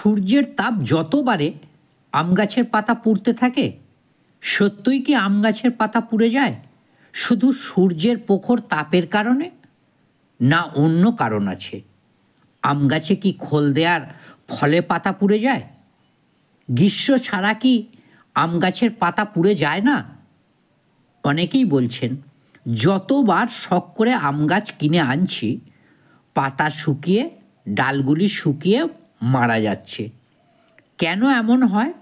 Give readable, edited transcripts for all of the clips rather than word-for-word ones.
সূর্যের তাপ যত বাড়ে আম গাছের পাতা পুড়তে থাকে। সত্যই কি আম গাছের পাতা পুড়ে যায় শুধু সূর্যের প্রখর তাপের কারণে, না অন্য কারণ আছে? আম গাছে কি খোল দেওয়ার ফলে পাতা পুড়ে যায়? গ্রীষ্ম ছাড়া কি আম গাছের পাতা পুড়ে যায় না? অনেকেই বলছেন যতবার শখ করে আম গাছ কিনে আনছি পাতা শুকিয়ে ডালগুলি শুকিয়ে মারা যাচ্ছে। কেন এমন হয়?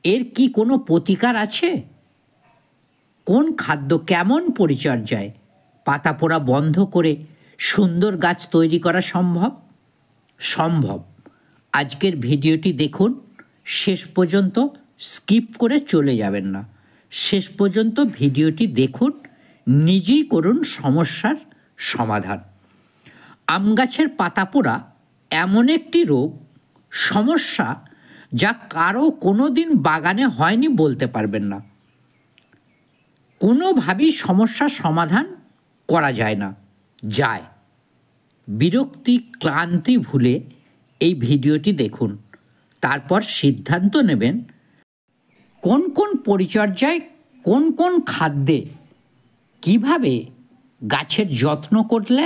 এর কি কোনো প্রতিকার আছে? কোন খাদ্য কেমন পরিচর্যায় পাতা পোড়া বন্ধ করে সুন্দর গাছ তৈরি করা সম্ভব? সম্ভব। আজকের ভিডিওটি দেখুন, শেষ পর্যন্ত স্কিপ করে চলে যাবেন না। শেষ পর্যন্ত ভিডিওটি দেখুন, নিজেই করুন সমস্যার সমাধান। আম গাছের পাতা পোড়া এমন একটি রোগ সমস্যা যা কারো কোনো দিন বাগানে হয়নি বলতে পারবেন না। কোনোভাবেই সমস্যার সমাধান করা যায় না। যায় বিরক্তি ক্লান্তি ভুলে এই ভিডিওটি দেখুন, তারপর সিদ্ধান্ত নেবেন কোন কোন পরিচর্যায় কোন কোন খাদ্যে কিভাবে গাছের যত্ন করলে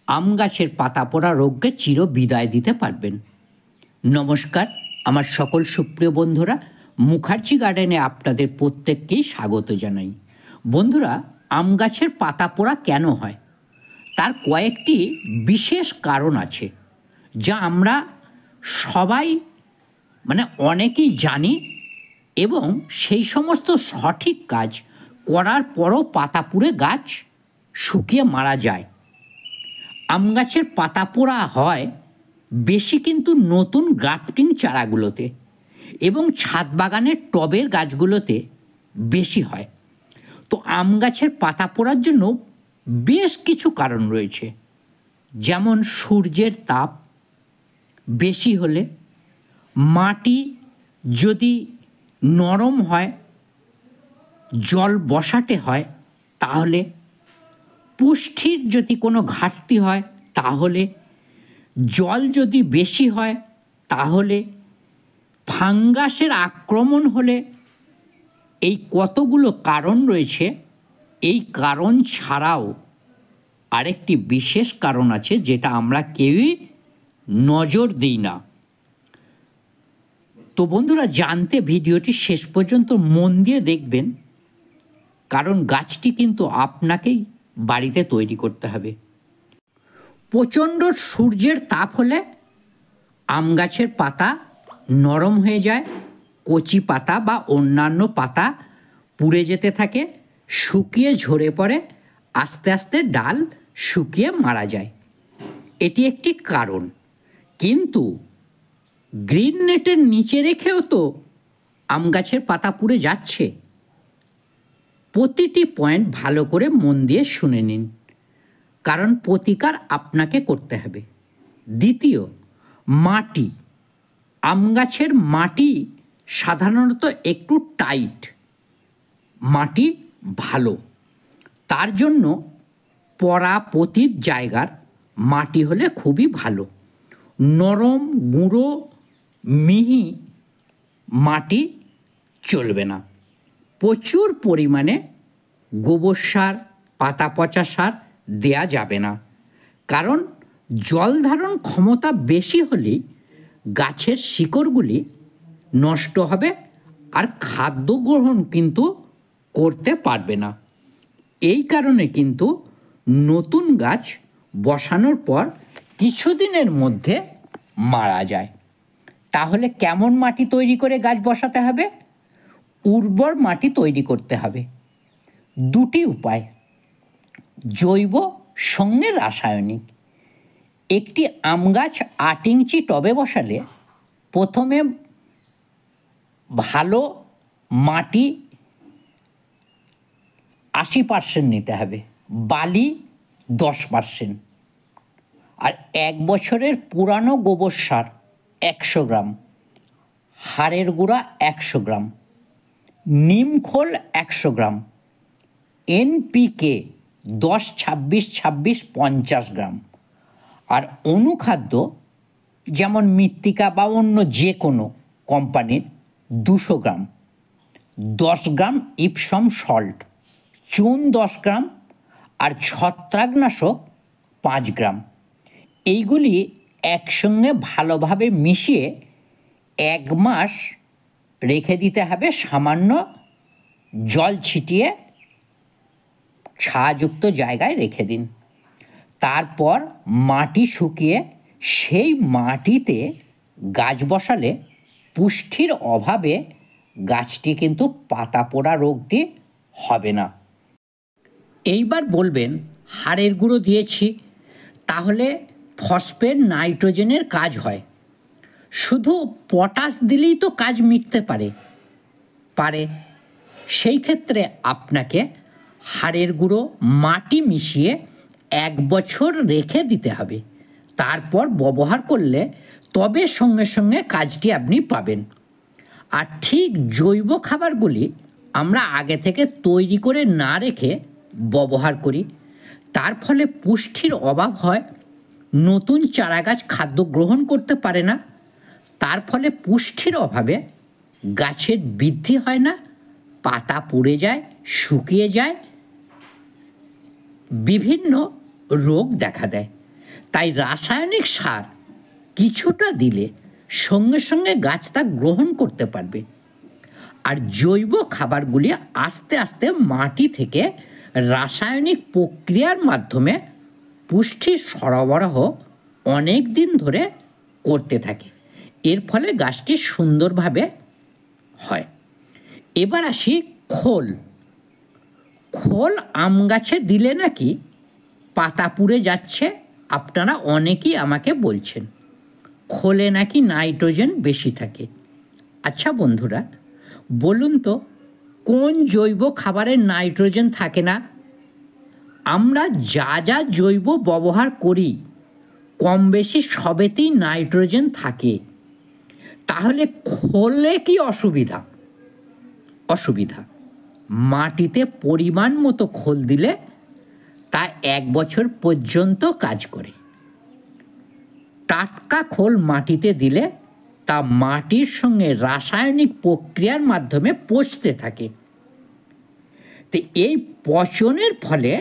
আম গাছের পাতা পোড়া রোগকে চির বিদায় দিতে পারবেন। নমস্কার, আমার সকল সুপ্রিয় বন্ধুরা, মুখার্জি গার্ডেনে আপনাদের প্রত্যেককেই স্বাগত জানাই। বন্ধুরা, আম গাছের পাতা পোড়া কেন হয় তার কয়েকটি বিশেষ কারণ আছে, যা আমরা সবাই অনেকেই জানি এবং সেই সমস্ত সঠিক কাজ করার পরও পাতা পুড়ে গাছ শুকিয়ে মারা যায়। আম গাছের পাতা পোড়া হয় বেশি কিন্তু নতুন গ্রাফটিং চারাগুলোতে এবং ছাদ বাগানের টবের গাছগুলোতে বেশি হয়। তো আম গাছের পাতা পোড়ার জন্য বেশ কিছু কারণ রয়েছে, যেমন সূর্যের তাপ বেশি হলে, মাটি যদি নরম হয়, জল বসাতে হয় তাহলে, পুষ্টির যদি কোনো ঘাটতি হয় তাহলে, জল যদি বেশি হয় তাহলে, ফাঙ্গাসের আক্রমণ হলে, এই কতগুলো কারণ রয়েছে। এই কারণ ছাড়াও আরেকটি বিশেষ কারণ আছে যেটা আমরা কেউই নজর দিই না। তো বন্ধুরা, জানতে ভিডিওটি শেষ পর্যন্ত মন দিয়ে দেখবেন, কারণ গাছটি কিন্তু আপনাকেই বাড়িতে তৈরি করতে হবে। প্রচণ্ড সূর্যের তাপ হলে আম গাছের পাতা নরম হয়ে যায়, কচি পাতা বা অন্যান্য পাতা পুড়ে যেতে থাকে, শুকিয়ে ঝরে পড়ে, আস্তে আস্তে ডাল শুকিয়ে মারা যায়। এটি একটি কারণ। কিন্তু গ্রিন নেটের নিচে রেখেও তো আম গাছের পাতা পুড়ে যাচ্ছে। প্রতিটি পয়েন্ট ভালো করে মন দিয়ে শুনে নিন, কারণ প্রতিকার আপনাকে করতে হবে। দ্বিতীয়, মাটি। আম গাছের মাটি সাধারণত একটু টাইট মাটি ভালো, তার জন্য পরাপতির জায়গার মাটি হলে খুবই ভালো। নরম গুঁড়ো মিহি মাটি চলবে না। প্রচুর পরিমাণে গোবর সার, পাতা পচা সার দেয়া যাবে না, কারণ জল ধারণ ক্ষমতা বেশি হলেই গাছের শিকড়গুলি নষ্ট হবে আর খাদ্য গ্রহণ কিন্তু করতে পারবে না। এই কারণে কিন্তু নতুন গাছ বসানোর পর কিছুদিনের মধ্যে মারা যায়। তাহলে কেমন মাটি তৈরি করে গাছ বসাতে হবে? উর্বর মাটি তৈরি করতে হবে। দুটি উপায়, জৈব সঙ্গে রাসায়নিক। একটি আম গাছ 8 ইঞ্চি টবে বসালে প্রথমে ভালো মাটি 80% নিতে হবে, বালি 10%, আর 1 বছরের পুরানো গোবর সার 100 গ্রাম, হাড়ের গুঁড়া 100 গ্রাম, নিমখোল 100 গ্রাম, NPK 10-26-26 50 গ্রাম, আর অনুখাদ্য যেমন মৃত্তিকা বা অন্য যে কোনো কোম্পানির 200 গ্রাম, 10 গ্রাম ইপসম সল্ট, চুন 10 গ্রাম আর ছত্রাকনাশক 5 গ্রাম। এইগুলি একসঙ্গে ভালোভাবে মিশিয়ে 1 মাস রেখে দিতে হবে। সামান্য জল ছিটিয়ে ছায়াযুক্ত জায়গায় রেখে দিন। তারপর মাটি শুকিয়ে সেই মাটিতে গাছ বসালে পুষ্টির অভাবে গাছটি কিন্তু পাতা পোড়া রোগটি হবে না। এইবার বলবেন, হাড়ের গুঁড়ো দিয়েছি, তাহলে ফসফেট নাইট্রোজেনের কাজ হয়, শুধু পটাশ দিলেই তো কাজ মিটতে পারে। সেই ক্ষেত্রে আপনাকে হাড়ের গুঁড়ো মাটি মিশিয়ে 1 বছর রেখে দিতে হবে। তারপর ব্যবহার করলে তবে সঙ্গে সঙ্গে কাজটি আপনি পাবেন। আর ঠিক জৈব খাবারগুলি আমরা আগে থেকে তৈরি করে না রেখে ব্যবহার করি, তার ফলে পুষ্টির অভাব হয়, নতুন চারাগাছ খাদ্য গ্রহণ করতে পারে না, তার ফলে পুষ্টির অভাবে গাছের বৃদ্ধি হয় না, পাতা পুড়ে যায়, শুকিয়ে যায়, বিভিন্ন রোগ দেখা দেয়। তাই রাসায়নিক সার কিছুটা দিলে সঙ্গে সঙ্গে গাছ তা গ্রহণ করতে পারবে। আর জৈব খাবারগুলি আস্তে আস্তে মাটি থেকে রাসায়নিক প্রক্রিয়ার মাধ্যমে পুষ্টি সরবরাহ অনেক দিন ধরে করতে থাকে। এর ফলে গাছটি সুন্দরভাবে হয়। এবার আসি খোল। খোল আম গাছে দিলে নাকি পাতা পুড়ে যাচ্ছে, আপনারা অনেকেই আমাকে বলছেন। খোলে নাকি নাইট্রোজেন বেশি থাকে। আচ্ছা বন্ধুরা, বলুন তো কোন জৈব খাবারে নাইট্রোজেন থাকে না? আমরা যা যা জৈব ব্যবহার করি কম বেশি সবেতেই নাইট্রোজেন থাকে। তাহলে খোলে কি অসুবিধা? মাটিতে পরিমাণ মতো খোল দিলে তা 1 বছর পর্যন্ত কাজ করে। টাটকা খোল মাটিতে দিলে তা মাটির সঙ্গে রাসায়নিক প্রক্রিয়ার মাধ্যমে পচতে থাকে। তো এই পচনের ফলে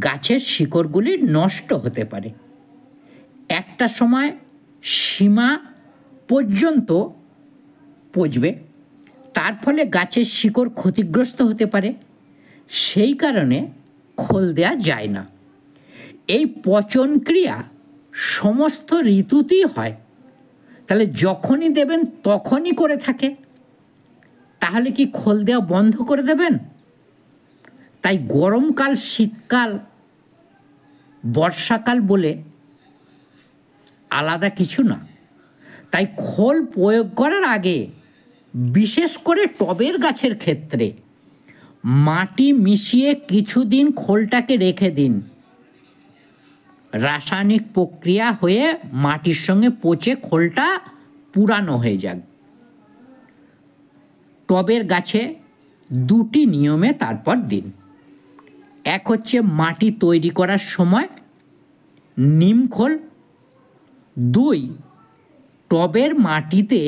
গাছের শিকড়গুলি নষ্ট হতে পারে। একটা সময় সীমা পর্যন্ত পচবে, তার ফলে গাছের শিকড় ক্ষতিগ্রস্ত হতে পারে। সেই কারণে খোল দেওয়া যায় না। এই পচন ক্রিয়া সমস্ত ঋতুতেই হয়, তাহলে যখনই দেবেন তখনই করে থাকে। তাহলে কি খোল দেওয়া বন্ধ করে দেবেন? তাই গরমকাল, শীতকাল, বর্ষাকাল বলে আলাদা কিছু না। তাই খোল প্রয়োগ করার আগে, বিশেষ করে টবের গাছের ক্ষেত্রে, মাটি মিশিয়ে কিছুদিন খোলটাকে রেখে দিন। রাসায়নিক প্রক্রিয়া হয়ে মাটির সঙ্গে পচে খোলটা পুরানো হয়ে যাক। টবের গাছে 2টি নিয়মে তারপর দিন। এক হচ্ছে মাটি তৈরি করার সময় নিম খোল। 2, টবের মাটিতে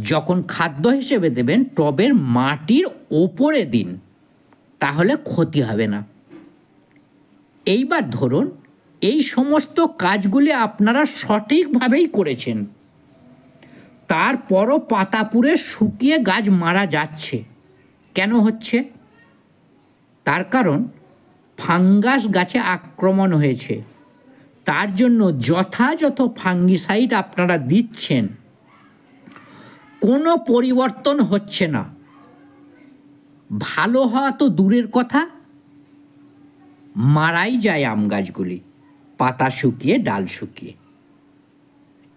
যখন খাদ্য হিসেবে দেবেন টবের মাটির ওপরে দিন, তাহলে ক্ষতি হবে না। এইবার ধরুন এই সমস্ত কাজগুলি আপনারা সঠিকভাবেই করেছেন, তারপরও পাতা পুড়ে শুকিয়ে গাছ মারা যাচ্ছে। কেন হচ্ছে? তার কারণ ফাঙ্গাস গাছে আক্রমণ হয়েছে। তার জন্য যথাযথ ফাঙ্গিসাইড আপনারা দিচ্ছেন, কোনো পরিবর্তন হচ্ছে না। ভালো হওয়া তো দূরের কথা, মারাই যায় আম গাছগুলি, পাতা শুকিয়ে, ডাল শুকিয়ে।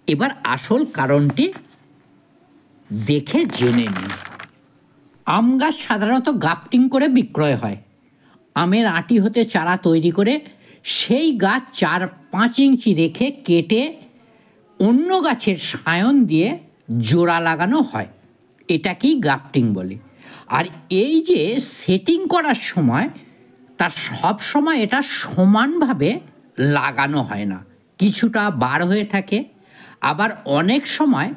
এবার আসল কারণটি দেখে জেনে নিন। আম গাছ সাধারণত গ্রাফটিং করে বিক্রয় হয়। আমের আঁটি হতে চারা তৈরি করে সেই গাছ 4-5 ইঞ্চি রেখে কেটে অন্য গাছের সায়ন দিয়ে জোড়া লাগানো হয়। এটাকেই গ্রাফটিং বলে। আর এই যে সেটিং করার সময়, তার সব সময় এটা সমানভাবে লাগানো হয় না, কিছুটা বার হয়ে থাকে, আবার অনেক সময়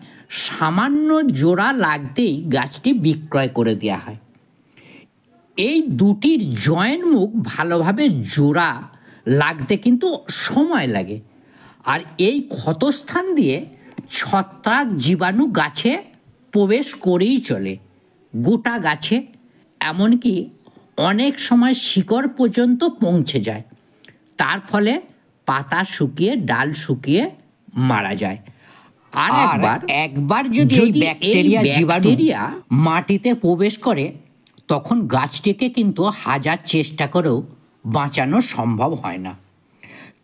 সামান্য জোড়া লাগতেই গাছটি বিক্রয় করে দেওয়া হয়। এই দুটির জয়েন্ট মুখ ভালোভাবে জোড়া লাগতে কিন্তু সময় লাগে, আর এই ক্ষতস্থান দিয়ে ছত্রাক জীবাণু গাছে প্রবেশ করেই চলে, গোটা গাছে, এমনকি অনেক সময় শিকড় পর্যন্ত পৌঁছে যায়। তার ফলে পাতা শুকিয়ে ডাল শুকিয়ে মারা যায়। আর একবার যদি এই ব্যাকটেরিয়া জীবাণু মাটিতে প্রবেশ করে, তখন গাছটিকে কিন্তু হাজার চেষ্টা করেও বাঁচানো সম্ভব হয় না।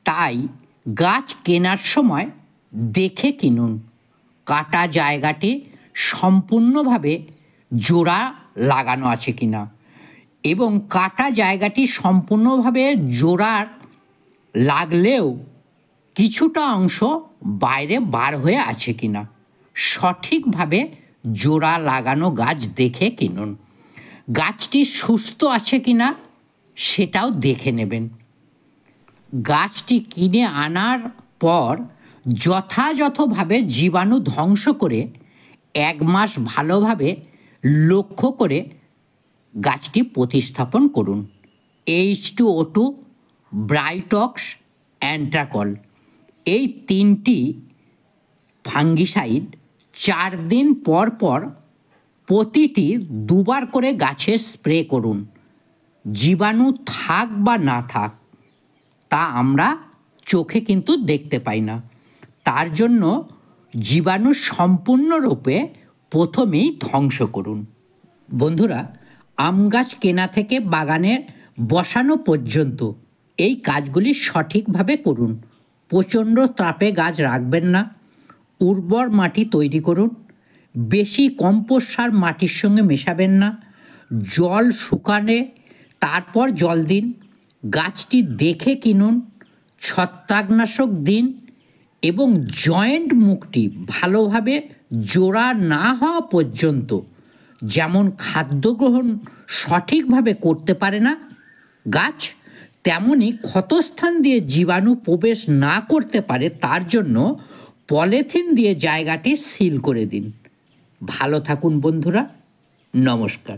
তাই গাছ কেনার সময় দেখে কিনুন, কাটা জায়গাটি সম্পূর্ণভাবে জোড়া লাগানো আছে কিনা, এবং কাটা জায়গাটি সম্পূর্ণভাবে জোড়া লাগলেও কিছুটা অংশ বাইরে বার হয়ে আছে কিনা। সঠিকভাবে জোড়া লাগানো গাছ দেখে কিনুন। গাছটি সুস্থ আছে কিনা সেটাও দেখে নেবেন। গাছটি কিনে আনার পর যথাযথভাবে জীবাণু ধ্বংস করে 1 মাস ভালোভাবে লক্ষ্য করে গাছটি প্রতিস্থাপন করুন। H2O2, ব্রাইটক্স, অ্যান্ট্রাকল, এই 3টি ফাঙ্গিসাইড 4 দিন পর পর প্রতিটি 2 বার করে গাছে স্প্রে করুন। জীবাণু থাক বা না থাক, তা আমরা চোখে কিন্তু দেখতে পাই না। তার জন্য জীবাণু সম্পূর্ণরূপে প্রথমেই ধ্বংস করুন। বন্ধুরা, আম গাছ কেনা থেকে বাগানে বসানো পর্যন্ত এই কাজগুলি সঠিকভাবে করুন। প্রচণ্ড তাপে গাছ রাখবেন না। উর্বর মাটি তৈরি করুন। বেশি কম্পোস্ট সার মাটির সঙ্গে মেশাবেন না। জল শুকানে তারপর জল দিন। গাছটি দেখে কিনুন। ছত্রাকনাশক দিন এবং জয়েন্ট মুখটি ভালোভাবে জোড়া না হওয়া পর্যন্ত, যেমন খাদ্য গ্রহণ সঠিকভাবে করতে পারে না গাছ, তেমনি ক্ষতস্থান দিয়ে জীবাণু প্রবেশ না করতে পারে, তার জন্য পলিথিন দিয়ে জায়গাটি সিল করে দিন। ভালো থাকুন বন্ধুরা, নমস্কার।